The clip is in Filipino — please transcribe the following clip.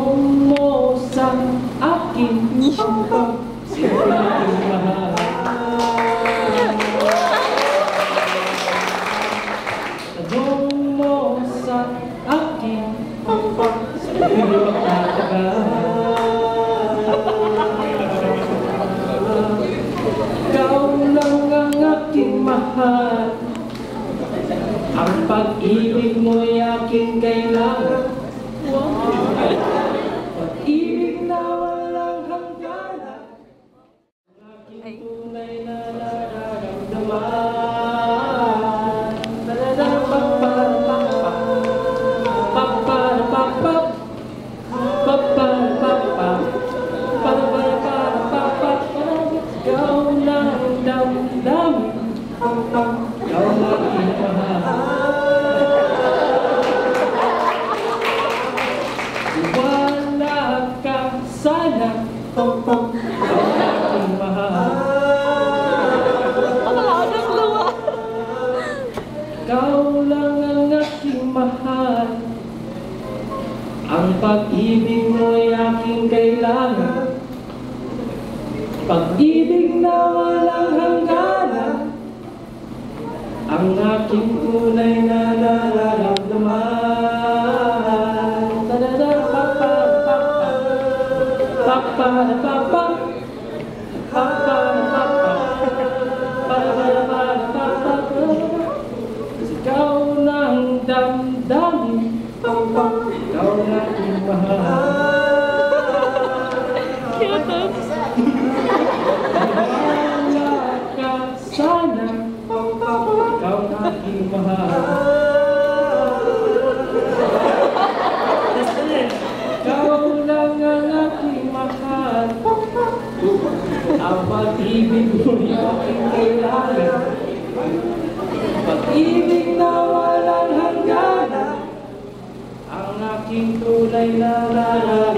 Tungo sa aking pagmamahal. Tungo sa aking pagmamahal. Ikaw lang ang aking mahal. Ang pag-ibig mo'y aking kailangan. Pag-ibig na walang hangganan. Aking tunay na nararamdaman. Ikaw na ang damdamin. Ikaw na aking mahal. Sana, ikaw na aking mahal. Ikaw lang ang aking mahal. Ang pag-ibig mo'y aking kailangan. Pag-ibig na walang hangganan. Ang aking tunay na nararamdaman. Ikaw na ang damdamin. Ikaw na aking mahal. Wala ka sana. Ikaw na aking mahal. Ikaw lang ang aking mahal. Ang pag-ibig mo'y aking kailangan. Pag-ibig na walang hangganan. Ang aking tunay na nararamdaman.